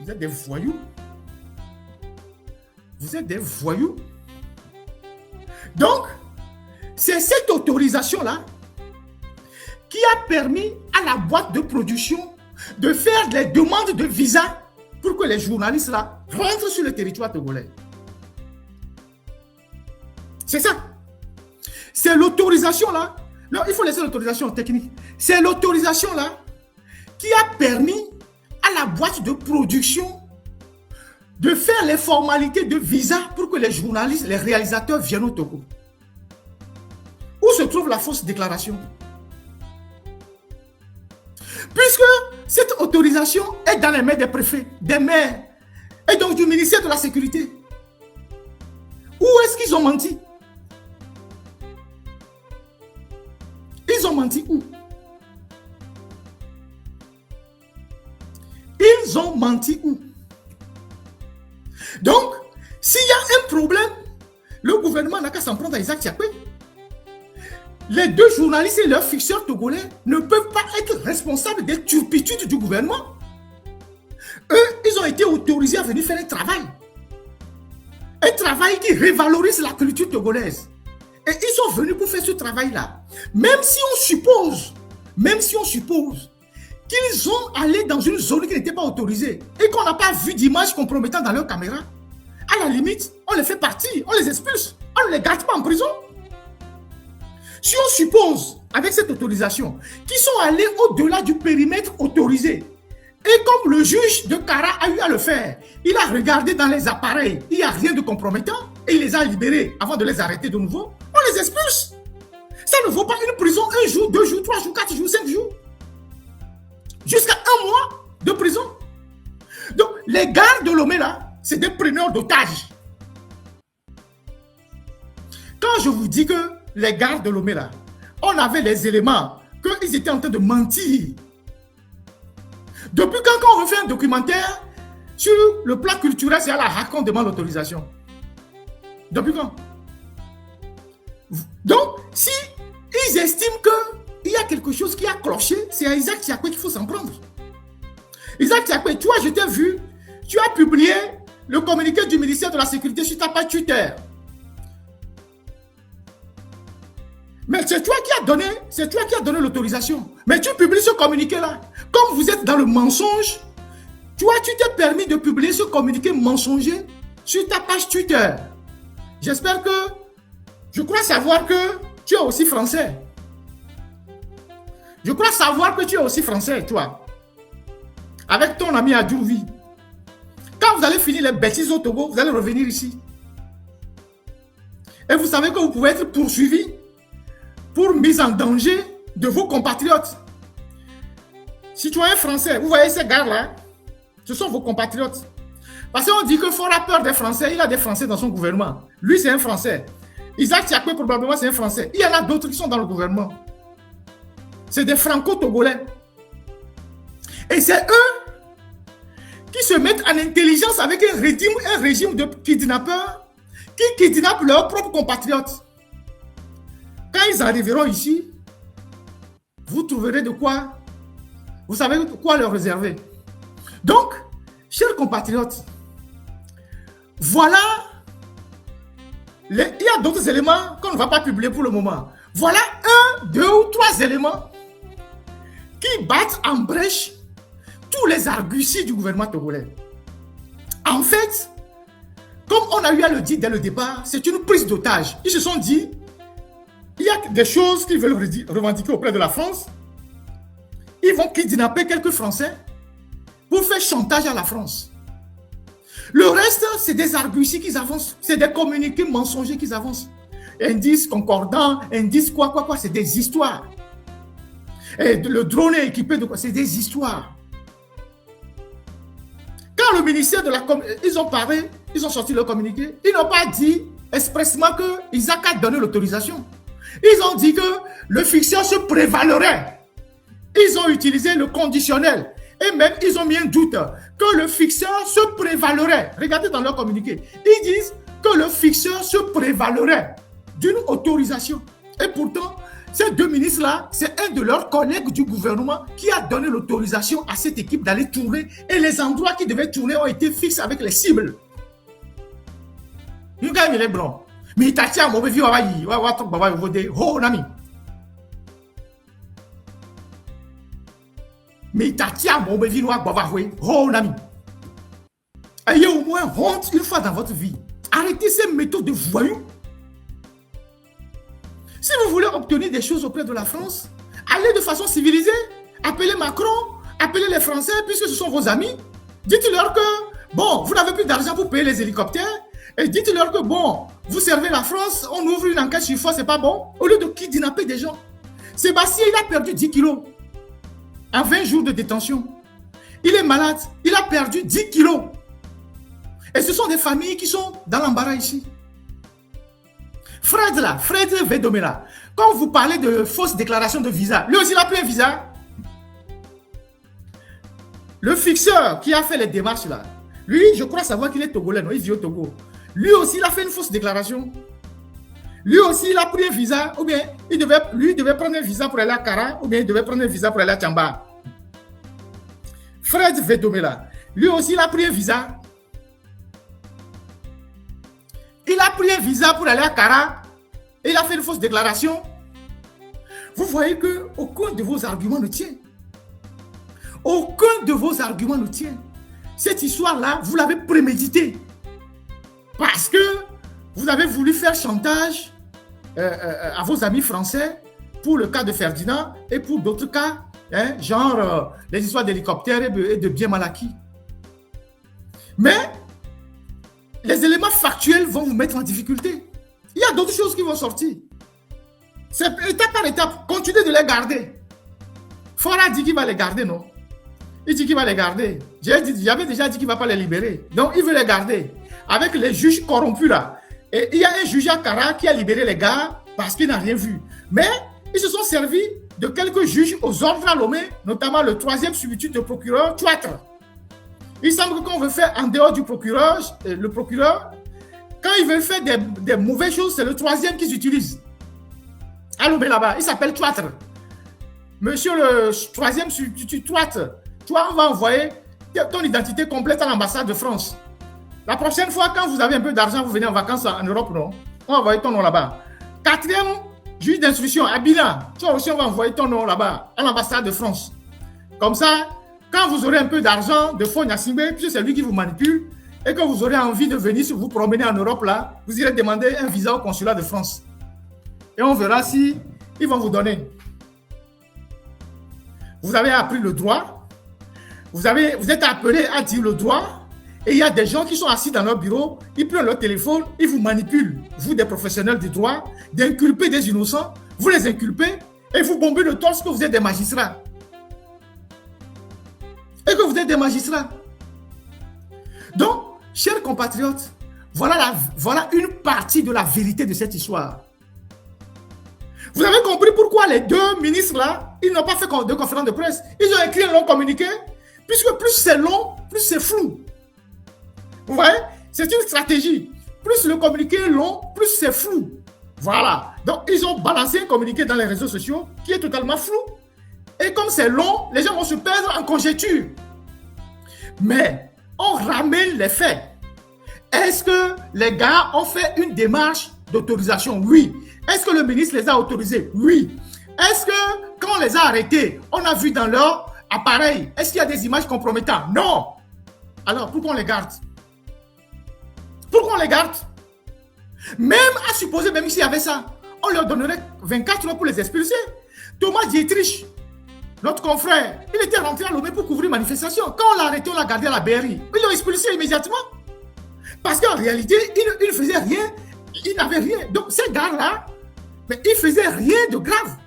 Vous êtes des voyous. Vous êtes des voyous. Donc, c'est cette autorisation-là qui a permis à la boîte de production de faire des demandes de visa pour que les journalistes là rentrent sur le territoire togolais. C'est ça. C'est l'autorisation là. Non, il faut laisser l'autorisation technique. C'est l'autorisation là qui a permis à la boîte de production de faire les formalités de visa pour que les journalistes, les réalisateurs viennent au Togo. Où se trouve la fausse déclaration? Puisque cette autorisation est dans les mains des préfets, des maires et donc du ministère de la Sécurité. Où est-ce qu'ils ont menti? Ils ont menti où? Ils ont menti où? Donc, s'il y a un problème, le gouvernement n'a qu'à s'en prendre à Isaac Tiakpe. Les deux journalistes et leurs fixeurs togolais ne peuvent pas être responsables des turpitudes du gouvernement. Eux, ils ont été autorisés à venir faire un travail. Un travail qui révalorise la culture togolaise. Et ils sont venus pour faire ce travail-là. Même si on suppose qu'ils ont allé dans une zone qui n'était pas autorisée et qu'on n'a pas vu d'images compromettantes dans leur caméra, à la limite, on les fait partir, on les expulse, on ne les garde pas en prison. Si on suppose, avec cette autorisation, qu'ils sont allés au-delà du périmètre autorisé, et comme le juge de Kara a eu à le faire, il a regardé dans les appareils, il n'y a rien de compromettant, et il les a libérés avant de les arrêter de nouveau, on les expulse. Ça ne vaut pas une prison 1 jour, 2 jours, 3 jours, 4 jours, 5 jours. Jusqu'à 1 mois de prison. Donc, les gardes de Lomé, là, c'est des preneurs d'otages. Quand je vous dis que les gardes de Lomé, là, on avait les éléments qu'ils étaient en train de mentir. Depuis quand on refait un documentaire sur le plan culturel, c'est à la HAC qu'on demande l'autorisation. Depuis quand? Donc, si ils estiment qu'il y a quelque chose qui a cloché, c'est à Isaac Tiakwe qu'il faut s'en prendre. Isaac Tiakwe, toi, je t'ai vu, tu as publié le communiqué du ministère de la Sécurité sur ta page Twitter. Mais c'est toi qui as donné l'autorisation. Mais tu publies ce communiqué-là. Comme vous êtes dans le mensonge, toi, tu t'es permis de publier ce communiqué mensonger sur ta page Twitter. J'espère que... Je crois savoir que tu es aussi français. Je crois savoir que tu es aussi français, toi. Avec ton ami Adjouvi. Quand vous allez finir les bêtises au Togo, vous allez revenir ici. Et vous savez que vous pouvez être poursuivi pour mise en danger de vos compatriotes. Citoyens français, vous voyez ces gars-là, ce sont vos compatriotes. Parce qu'on dit que Faure a peur des Français, il a des Français dans son gouvernement. Lui, c'est un Français. Isaac Tiakwe, probablement, c'est un Français. Il y en a d'autres qui sont dans le gouvernement. C'est des Franco-Togolais. Et c'est eux qui se mettent en intelligence avec un régime de kidnappeurs qui kidnappent leurs propres compatriotes. Quand ils arriveront ici, vous trouverez de quoi, vous savez de quoi leur réserver. Donc, chers compatriotes, voilà, il y a d'autres éléments qu'on ne va pas publier pour le moment. Voilà 1, 2 ou 3 éléments qui battent en brèche tous les arguties du gouvernement togolais. En fait, comme on a eu à le dire dès le départ, c'est une prise d'otage. Ils se sont dit, il y a des choses qu'ils veulent revendiquer auprès de la France. Ils vont kidnapper quelques Français pour faire chantage à la France. Le reste, c'est des arguties qu'ils avancent. C'est des communiqués mensongers qu'ils avancent. Indices concordants, indices quoi, c'est des histoires. Et le drone est équipé de quoi? C'est des histoires. Quand le ministère de la ils ont parlé, ils ont sorti leur communiqué, ils n'ont pas dit expressément que Isaac a donné l'autorisation. Ils ont dit que le fixeur se prévalerait. Ils ont utilisé le conditionnel. Et même, ils ont mis un doute que le fixeur se prévalerait. Regardez dans leur communiqué. Ils disent que le fixeur se prévalerait d'une autorisation. Et pourtant, ces deux ministres-là, c'est un de leurs collègues du gouvernement qui a donné l'autorisation à cette équipe d'aller tourner. Et les endroits qui devaient tourner ont été fixés avec les cibles. Nous gagnons les blancs. Mais il t'a dit à mon bébé, mais il t'a dit à mon bébé, ayez au moins honte une fois dans votre vie. Arrêtez ces méthodes de voyous. Si vous voulez obtenir des choses auprès de la France, allez de façon civilisée. Appelez Macron, appelez les Français, puisque ce sont vos amis. Dites-leur que, bon, vous n'avez plus d'argent pour payer les hélicoptères. Et dites-leur que, bon, vous servez la France, on ouvre une enquête sur foi, c'est pas bon. Au lieu de kidnapper des gens. Sébastien, il a perdu 10 kilos en 20 jours de détention. Il est malade, il a perdu 10 kilos. Et ce sont des familles qui sont dans l'embarras ici. Fred là, Fred Vedome là, quand vous parlez de fausse déclaration de visa, lui aussi il a pris un visa. Le fixeur qui a fait les démarches là, lui, je crois savoir qu'il est togolais, non, il vit au Togo. Lui aussi, il a fait une fausse déclaration. Lui aussi, il a pris un visa, ou bien lui devait prendre un visa pour aller à Kara, ou bien il devait prendre un visa pour aller à Tchamba. Fred Vedome là, lui aussi, il a pris un visa. Il a pris un visa pour aller à Kara. et il a fait une fausse déclaration, vous voyez qu'aucun de vos arguments ne tient. Aucun de vos arguments ne tient. Cette histoire-là, vous l'avez préméditée. Parce que vous avez voulu faire chantage à vos amis français pour le cas de Ferdinand et pour d'autres cas, hein, genre les histoires d'hélicoptères et de biens mal acquis. Mais les éléments factuels vont vous mettre en difficulté. Il y a d'autres choses qui vont sortir. C'est étape par étape. Continuez de les garder. Fora dit qu'il va les garder, non? Il dit qu'il va les garder. J'avais déjà dit qu'il ne va pas les libérer. Donc, il veut les garder. Avec les juges corrompus là. Et il y a un juge à Cara qui a libéré les gars parce qu'il n'a rien vu. Mais ils se sont servis de quelques juges aux ordres à Lomé, notamment le 3e substitut de procureur, Tuatre. Il semble que quand on veut faire en dehors du procureur, le procureur, quand il veut faire des mauvaises choses, c'est le 3e qu'ils utilisent. À Lomé là-bas, il s'appelle Tuatre. Monsieur le 3e substitut Tuatre, toi, on va envoyer ton identité complète à l'ambassade de France. La prochaine fois, quand vous avez un peu d'argent, vous venez en vacances en Europe, non? On va envoyer ton nom là-bas. 4e juge d'instruction, Abila. Toi aussi, on va envoyer ton nom là-bas, à l'ambassade de France. Comme ça, quand vous aurez un peu d'argent de Faure Gnassingbé, puisque c'est lui qui vous manipule, et que vous aurez envie de venir vous promener en Europe, là, vous irez demander un visa au consulat de France. Et on verra si ils vont vous donner. Vous avez appris le droit. Vous êtes appelé à dire le droit. Et il y a des gens qui sont assis dans leur bureau, ils prennent leur téléphone, ils vous manipulent, vous des professionnels du droit, d'inculper des innocents, vous les inculpez et vous bombez le torse que vous êtes des magistrats. Et que vous êtes des magistrats. Donc, chers compatriotes, voilà une partie de la vérité de cette histoire. Vous avez compris pourquoi les deux ministres là, ils n'ont pas fait de conférence de presse. Ils ont écrit un long communiqué, puisque plus c'est long, plus c'est flou. Vous voyez, c'est une stratégie. Plus le communiqué est long, plus c'est flou. Voilà. Donc, ils ont balancé un communiqué dans les réseaux sociaux qui est totalement flou. Et comme c'est long, les gens vont se perdre en conjecture. Mais on ramène les faits. Est-ce que les gars ont fait une démarche d'autorisation? Oui. Est-ce que le ministre les a autorisés? Oui. Est-ce que quand on les a arrêtés, on a vu dans leur appareil, est-ce qu'il y a des images compromettantes? Non. Alors, pourquoi on les garde? Pourquoi on les garde? Même à supposer, même s'il y avait ça, on leur donnerait 24 heures pour les expulser. Thomas Dietrich, notre confrère, il était rentré à Lomé pour couvrir une manifestation. Quand on l'a arrêté, on l'a gardé à la BRI. Ils l'ont expulsé immédiatement. Parce qu'en réalité, il ne faisait rien. Il n'avait rien. Donc, ces gars-là, mais ils ne faisaient rien de grave.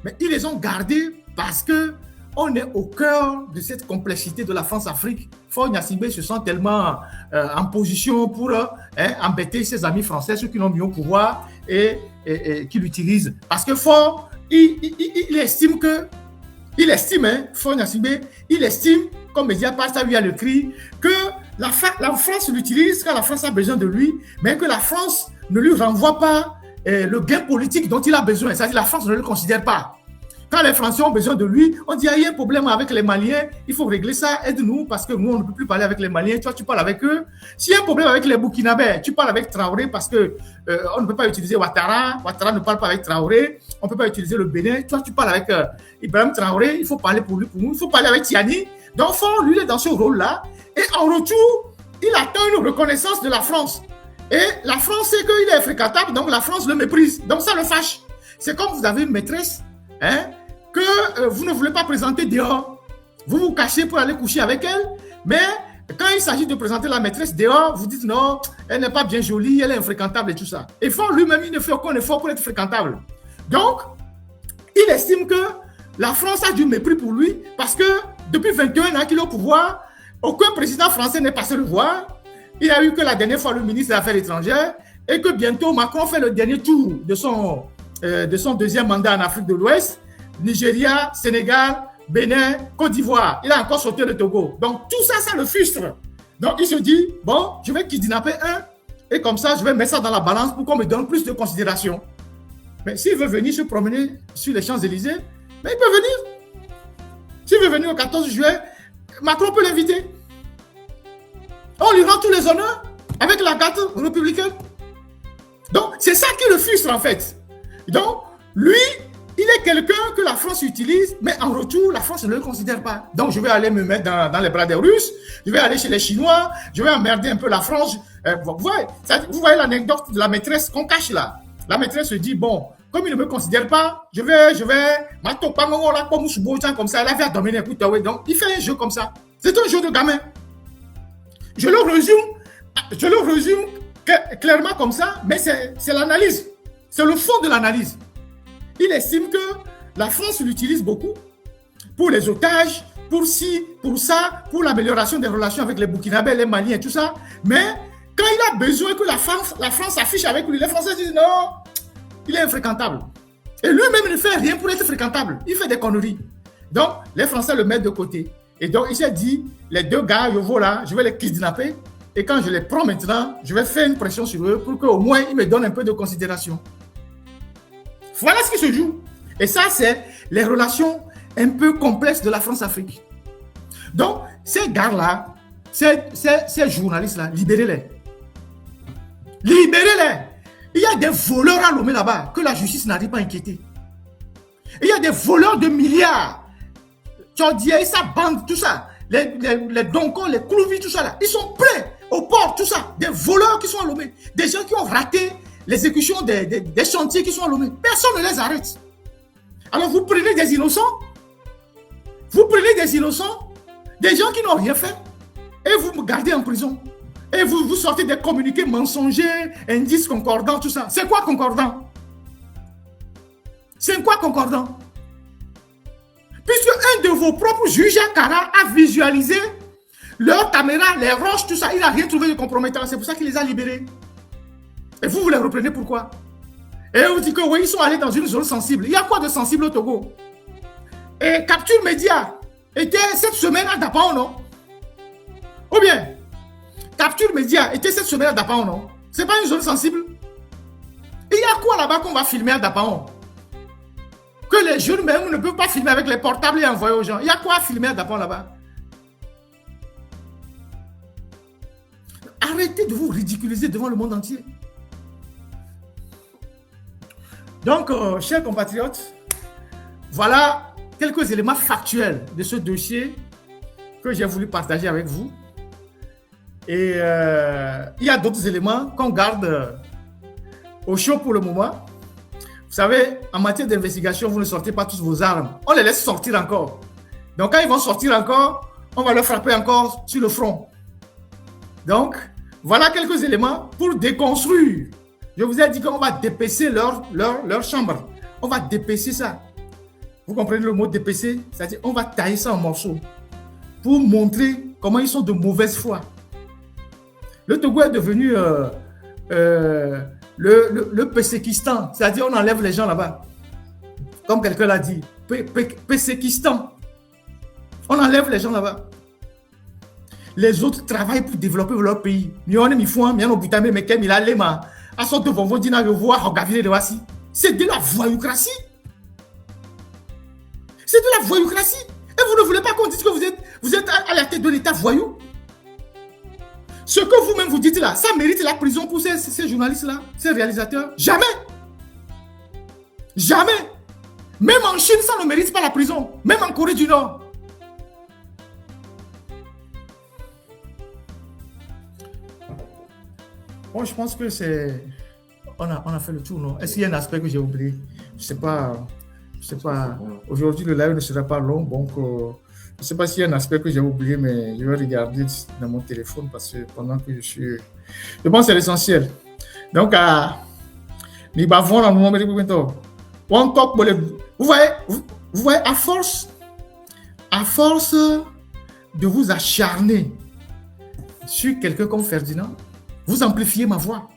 Mais ils les ont gardés parce que on est au cœur de cette complexité de la France-Afrique. Faure Gnassingbé se sent tellement en position pour embêter ses amis français, ceux qui l'ont mis au pouvoir et qui l'utilisent. Parce que Faure, il estime que, Faure Gnassingbé, il estime, comme Mediapart a eu à l'écrit, que la France l'utilise quand la France a besoin de lui, mais que la France ne lui renvoie pas le gain politique dont il a besoin. C'est-à-dire que la France ne le considère pas. Quand les Français ont besoin de lui, on dit, il y a un problème avec les Maliens, il faut régler ça, aide-nous, parce que nous, on ne peut plus parler avec les Maliens, toi, tu parles avec eux. S'il y a un problème avec les Burkinabés, tu parles avec Traoré, parce que on ne peut pas utiliser Ouattara ne parle pas avec Traoré, on ne peut pas utiliser le Bénin, toi, tu parles avec Ibrahim Traoré, il faut parler pour lui, il faut parler avec Tiani. Donc, Faure, lui, il est dans ce rôle-là, et en retour, il attend une reconnaissance de la France. Et la France sait qu'il est fréquentable, donc la France le méprise. Donc, ça le fâche. C'est comme vous avez une maîtresse, que vous ne voulez pas présenter dehors. Vous vous cachez pour aller coucher avec elle, mais quand il s'agit de présenter la maîtresse dehors, vous dites non, elle n'est pas bien jolie, elle est infréquentable et tout ça. Et Faure lui-même, il ne fait aucun effort pour être fréquentable. Donc, il estime que la France a du mépris pour lui parce que depuis 21 ans qu'il est au pouvoir, aucun président français n'est passé le voir. Il a eu que la dernière fois le ministre des Affaires étrangères et que bientôt Macron fait le dernier tour de son deuxième mandat en Afrique de l'Ouest. Nigeria, Sénégal, Bénin, Côte d'Ivoire. Il a encore sauté le Togo. Donc tout ça, ça le frustre. Donc il se dit, bon, je vais kidnapper un et comme ça, je vais mettre ça dans la balance pour qu'on me donne plus de considération. Mais s'il veut venir se promener sur les Champs-Élysées, mais il peut venir. S'il veut venir au 14 juillet, Macron peut l'inviter. On lui rend tous les honneurs avec la carte républicaine. Donc, c'est ça qui le frustre en fait. Donc, lui, il est quelqu'un que la France utilise, mais en retour, la France ne le considère pas. Donc, je vais aller me mettre dans les bras des Russes, je vais aller chez les Chinois, je vais emmerder un peu la France. Vous voyez l'anecdote de la maîtresse qu'on cache là. La maîtresse se dit, bon, comme il ne me considère pas, je vais, comme ça, elle avait dominer, donc il fait un jeu comme ça. C'est un jeu de gamin. Je le résume clairement comme ça, mais c'est l'analyse. C'est le fond de l'analyse. Il estime que la France l'utilise beaucoup pour les otages, pour ci, pour ça, pour l'amélioration des relations avec les Burkinabés, les Maliens et tout ça. Mais quand il a besoin que la France affiche avec lui, les Français disent non, il est infréquentable. Et lui-même ne fait rien pour être fréquentable. Il fait des conneries. Donc, les Français le mettent de côté. Et donc, il s'est dit, les deux gars, je vais les kidnapper. Et quand je les prends maintenant, je vais faire une pression sur eux pour qu'au moins ils me donnent un peu de considération. Voilà ce qui se joue. Et ça, c'est les relations un peu complexes de la France-Afrique. Donc, ces gars-là, ces journalistes-là, libérez-les. Libérez-les. Il y a des voleurs à Lomé là-bas que la justice n'arrive pas à inquiéter. Il y a des voleurs de milliards. Tchordier, sa bande, tout ça. Les Donkos, les Koulouvis, tout ça là. Ils sont prêts au port, tout ça. Des voleurs qui sont à Lomé. Des gens qui ont raté l'exécution des chantiers qui sont à Lomé. Personne ne les arrête. Alors vous prenez des innocents. Vous prenez des innocents. Des gens qui n'ont rien fait. Et vous me gardez en prison. Et vous sortez des communiqués mensongers, indices concordants, tout ça. C'est quoi concordant? C'est quoi concordant? Puisque un de vos propres juges à Kara a visualisé leurs caméras, les roches, tout ça, il n'a rien trouvé de compromettant. C'est pour ça qu'il les a libérés. Et vous les reprenez pourquoi? Et on dit que oui, ils sont allés dans une zone sensible. Il y a quoi de sensible au Togo? Et Capture Média était cette semaine à Dapao, non? Ou bien, Capture Média était cette semaine à Dapao, non? C'est pas une zone sensible? Et il y a quoi là-bas qu'on va filmer à Dapao? Que les jeunes même ne peuvent pas filmer avec les portables et envoyer aux gens. Il y a quoi à filmer à Dapao là-bas? Arrêtez de vous ridiculiser devant le monde entier. Donc, chers compatriotes, voilà quelques éléments factuels de ce dossier que j'ai voulu partager avec vous. Et il y a d'autres éléments qu'on garde au chaud pour le moment. Vous savez, en matière d'investigation, vous ne sortez pas tous vos armes. On les laisse sortir encore. Donc, quand ils vont sortir encore, on va leur frapper encore sur le front. Donc, voilà quelques éléments pour déconstruire. Je vous ai dit qu'on va dépecer leur chambre. On va dépecer ça. Vous comprenez le mot dépecer? C'est-à-dire on va tailler ça en morceaux pour montrer comment ils sont de mauvaise foi. Le Togo est devenu le Pésékistan. C'est-à-dire on enlève les gens là-bas. Comme quelqu'un l'a dit. Pésékistan. On enlève les gens là-bas. Les autres travaillent pour développer leur pays. C'est de la voyoucratie. C'est de la voyoucratie. Et vous ne voulez pas qu'on dise que vous êtes à la tête de l'État voyou. Ce que vous-même vous dites là, ça mérite la prison pour ces journalistes-là, ces réalisateurs? Jamais. Jamais. Même en Chine, ça ne mérite pas la prison. Même en Corée du Nord. Bon, je pense que c'est... On a fait le tour, non? Est-ce qu'il y a un aspect que j'ai oublié? Je sais pas. Aujourd'hui, le live ne sera pas long, donc je ne sais pas s'il y a un aspect que j'ai oublié, mais je vais regarder dans mon téléphone parce que pendant que je suis... Je pense que c'est l'essentiel. Donc, vous voyez, à force de vous acharner sur quelqu'un comme Ferdinand, vous amplifiez ma voix.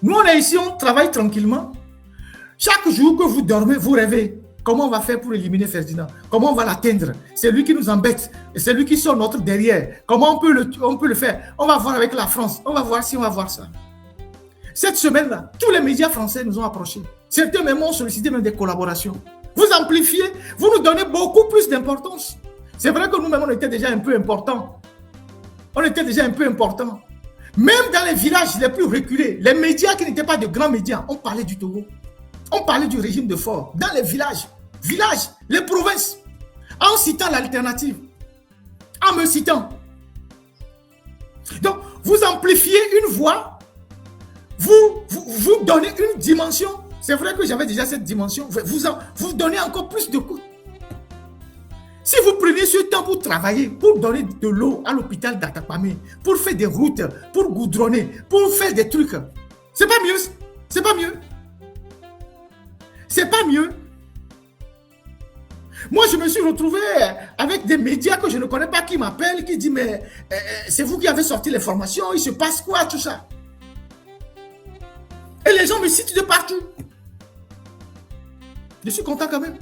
Nous, on est ici, on travaille tranquillement. Chaque jour que vous dormez, vous rêvez. Comment on va faire pour éliminer Ferdinand? Comment on va l'atteindre? C'est lui qui nous embête. C'est lui qui sort notre derrière. Comment on peut le faire? On va voir avec la France. On va voir si on va voir ça. Cette semaine-là, tous les médias français nous ont approchés. Certains même ont sollicité même des collaborations. Vous amplifiez, vous nous donnez beaucoup plus d'importance. C'est vrai que nous-mêmes, on était déjà un peu importants. Même dans les villages les plus reculés, les médias qui n'étaient pas de grands médias, on parlait du Togo. On parlait du régime de Faure. Dans les villages, les provinces, en citant l'alternative, en me citant. Donc, vous amplifiez une voix, vous donnez une dimension. C'est vrai que j'avais déjà cette dimension. Vous donnez encore plus de coups. Si vous prenez ce temps pour travailler, pour donner de l'eau à l'hôpital d'Atakpamé, pour faire des routes, pour goudronner, pour faire des trucs, c'est pas mieux. C'est pas mieux. C'est pas mieux. Moi, je me suis retrouvé avec des médias que je ne connais pas qui m'appellent, qui disent, mais c'est vous qui avez sorti les formations, il se passe quoi, tout ça? Et les gens me citent de partout. Je suis content quand même.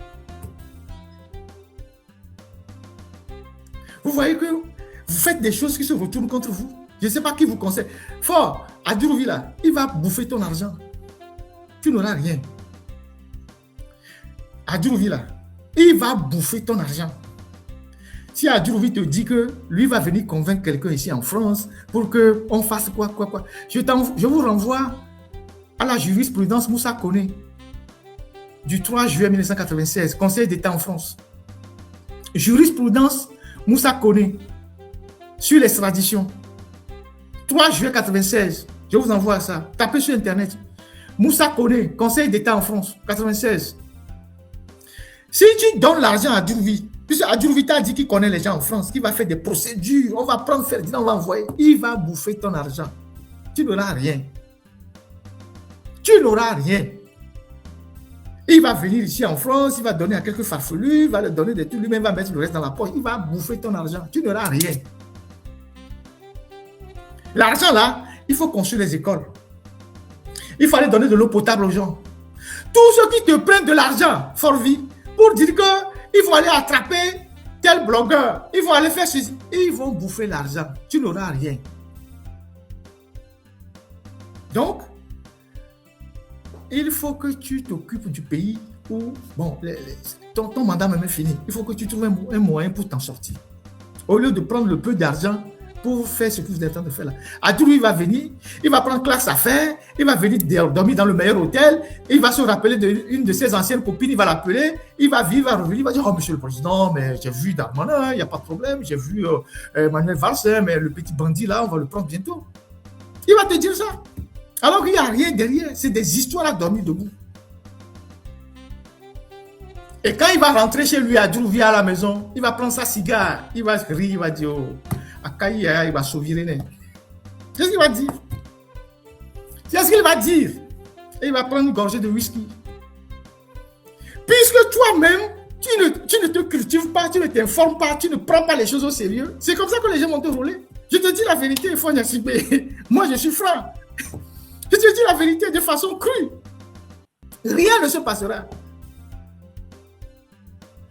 Vous voyez que vous faites des choses qui se retournent contre vous. Je ne sais pas qui vous conseille. Fort, à Durouvi, là, il va bouffer ton argent. Tu n'auras rien. À Durouvi, là, il va bouffer ton argent. Si Adjourouvi te dit que lui va venir convaincre quelqu'un ici en France pour qu'on fasse quoi. Je vous renvoie à la jurisprudence Moussa Koné du 3 juillet 1996, Conseil d'État en France. Jurisprudence Moussa Koné sur l'extradition. 3 juillet 1996, je vous envoie ça. Tapez sur Internet. Moussa Koné, Conseil d'État en France, 96. Si tu donnes l'argent à Adjourouvi, puisque Adjourouvi t'a dit qu'il connaît les gens en France, qu'il va faire des procédures, on va prendre Ferdinand, on va envoyer, il va bouffer ton argent. Tu n'auras rien. Tu n'auras rien. Il va venir ici en France, il va donner à quelques farfelus, il va leur donner des trucs, lui-même va mettre le reste dans la poche, il va bouffer ton argent. Tu n'auras rien. L'argent là, il faut construire les écoles. Il faut aller donner de l'eau potable aux gens. Tous ceux qui te prennent de l'argent, Forvi, pour dire qu'ils vont aller attraper tel blogueur, ils vont aller faire ceci, ils vont bouffer l'argent. Tu n'auras rien. Donc, il faut que tu t'occupes du pays où, bon, ton mandat même est fini. Il faut que tu trouves un moyen pour t'en sortir. Au lieu de prendre le peu d'argent pour faire ce que vous êtes en train de faire là. Adjourouvi va venir, il va prendre classe à faire, il va venir dormir dans le meilleur hôtel, il va se rappeler d'une de ses anciennes copines, il va l'appeler, il va vivre, il va revenir, il va dire « Oh, monsieur le président, mais j'ai vu Darmanin, il n'y a pas de problème, j'ai vu Manuel Valls, mais le petit bandit là, on va le prendre bientôt. » Il va te dire ça. Alors qu'il n'y a rien derrière, c'est des histoires à dormir debout. Et quand il va rentrer chez lui, Adjourouvi à la maison, il va prendre sa cigare, il va rire, il va dire oh, Akaïa, il va sauver les nez. Qu'est-ce qu'il va dire? C'est ce qu'il va dire. Et il va prendre une gorgée de whisky. Puisque toi-même, tu ne te cultives pas, tu ne t'informes pas, tu ne prends pas les choses au sérieux, c'est comme ça que les gens vont te rouler. Je te dis la vérité, il faut Nyasibé. Moi, je suis franc. Je te dis la vérité de façon crue. Rien ne se passera.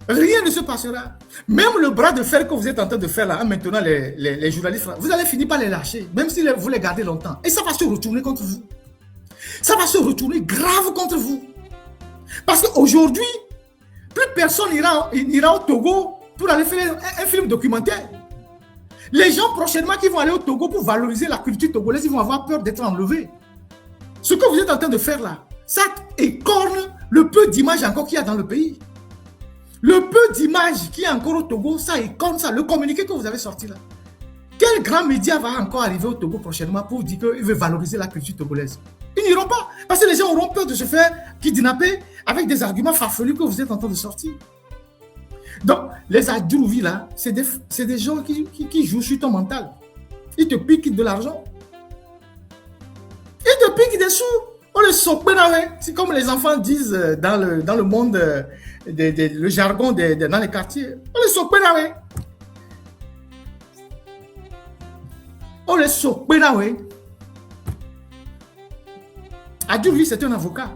Rien ne se passera. Même le bras de fer que vous êtes en train de faire là, maintenant les journalistes, vous allez finir par les lâcher, même si vous les gardez longtemps. Et ça va se retourner contre vous. Ça va se retourner grave contre vous. Parce qu'aujourd'hui, plus personne n'ira au Togo pour aller faire un film documentaire. Les gens prochainement qui vont aller au Togo pour valoriser la culture togolaise, ils vont avoir peur d'être enlevés. Ce que vous êtes en train de faire là, ça écorne le peu d'images encore qu'il y a dans le pays. Le peu d'images qu'il y a encore au Togo, ça écorne ça, le communiqué que vous avez sorti là. Quel grand média va encore arriver au Togo prochainement pour dire qu'il veut valoriser la culture togolaise? Ils n'iront pas, parce que les gens auront peur de se faire kidnapper avec des arguments farfelus que vous êtes en train de sortir. Donc, les Adjourouvi là, c'est des gens qui jouent sur ton mental. Ils te piquent de l'argent. Ils te piquent des sous. On le sope. C'est comme les enfants disent dans le monde, le jargon dans les quartiers. On le sope. On le sope. Adjourouvi, c'est un avocat.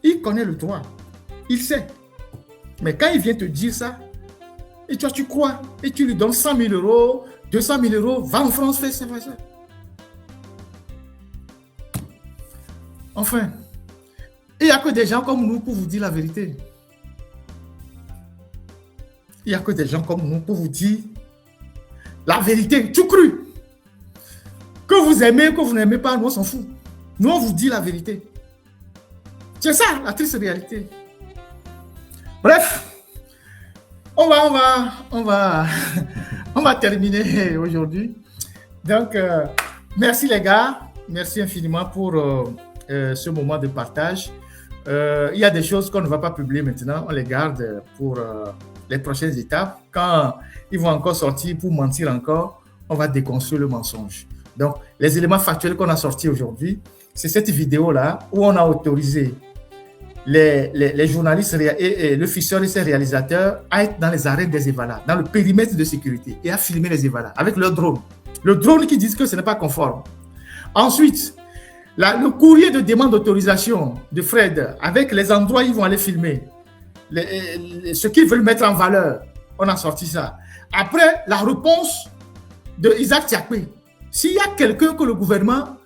Il connaît le droit. Il sait. Mais quand il vient te dire ça, et toi tu crois, et tu lui donnes 100 000 euros, 200 000 euros, va en France, fais ça, fais ça. Enfin, il n'y a que des gens comme nous pour vous dire la vérité. Il n'y a que des gens comme nous pour vous dire la vérité, tout cru. Que Que vous aimez, que vous n'aimez pas, nous on s'en fout. Nous on vous dit la vérité. C'est ça la triste réalité. Bref, on va terminer aujourd'hui. Donc, merci les gars, merci infiniment pour ce moment de partage. Il y a des choses qu'on ne va pas publier maintenant, on les garde pour les prochaines étapes. Quand ils vont encore sortir pour mentir encore, on va déconstruire le mensonge. Donc, les éléments factuels qu'on a sortis aujourd'hui, c'est cette vidéo-là où on a autorisé les journalistes et le ficheur et ses réalisateurs à être dans les arènes des EVALA, dans le périmètre de sécurité et à filmer les EVALA avec leur drone. Le drone qui dit que ce n'est pas conforme. Ensuite, le courrier de demande d'autorisation de Fred avec les endroits où ils vont aller filmer, ce qu'ils veulent mettre en valeur, on a sorti ça. Après, la réponse de Isaac Tiakpe. S'il y a quelqu'un que le gouvernement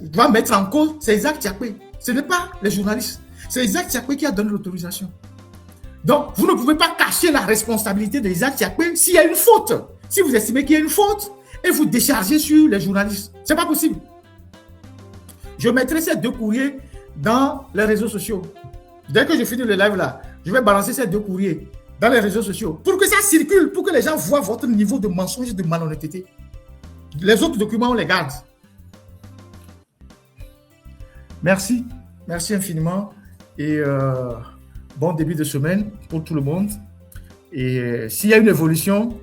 doit mettre en cause, c'est Isaac Tiakpe. Ce n'est pas les journalistes. C'est Isaac Tiakpe qui a donné l'autorisation. Donc, vous ne pouvez pas cacher la responsabilité de Isaac Tiakpe s'il y a une faute. Si vous estimez qu'il y a une faute, et vous déchargez sur les journalistes. Ce n'est pas possible. Je mettrai ces deux courriers dans les réseaux sociaux. Dès que je finis le live là, je vais balancer ces deux courriers dans les réseaux sociaux pour que ça circule, pour que les gens voient votre niveau de mensonge et de malhonnêteté. Les autres documents, on les garde. Merci. Merci infiniment. Et bon début de semaine pour tout le monde. Et s'il y a une évolution,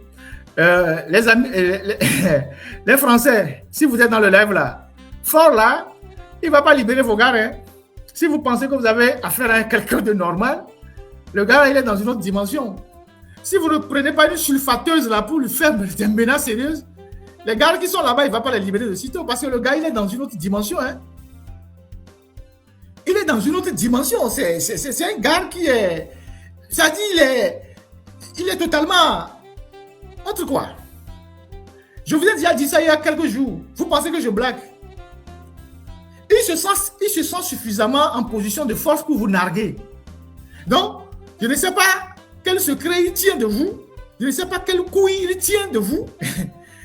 les amis, les Français, si vous êtes dans le live là, fort là, il ne va pas libérer vos gars. Hein. Si vous pensez que vous avez affaire à quelqu'un de normal, le gars, il est dans une autre dimension. Si vous ne prenez pas une sulfateuse là pour lui faire des menaces sérieuses, les gars qui sont là-bas, il ne va pas les libérer de sitôt parce que le gars, il est dans une autre dimension. Hein. Il est dans une autre dimension. C'est un gars qui est... Ça dit, il est totalement... Autre quoi. Je vous ai déjà dit ça il y a quelques jours. Vous pensez que je blague? Il se sent suffisamment en position de force pour vous narguer. Donc, je ne sais pas quel secret il tient de vous. Je ne sais pas quel couille il tient de vous.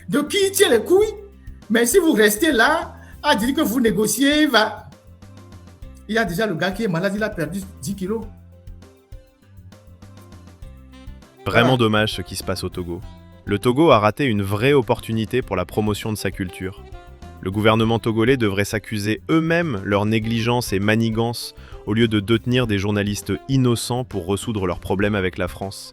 De qui il tient les couilles. Mais si vous restez là, à dire que vous négociez, il y a déjà le gars qui est malade, il a perdu 10 kilos. Vraiment dommage ce qui se passe au Togo. Le Togo a raté une vraie opportunité pour la promotion de sa culture. Le gouvernement togolais devrait s'accuser eux-mêmes leur négligence et manigance au lieu de détenir des journalistes innocents pour résoudre leurs problèmes avec la France.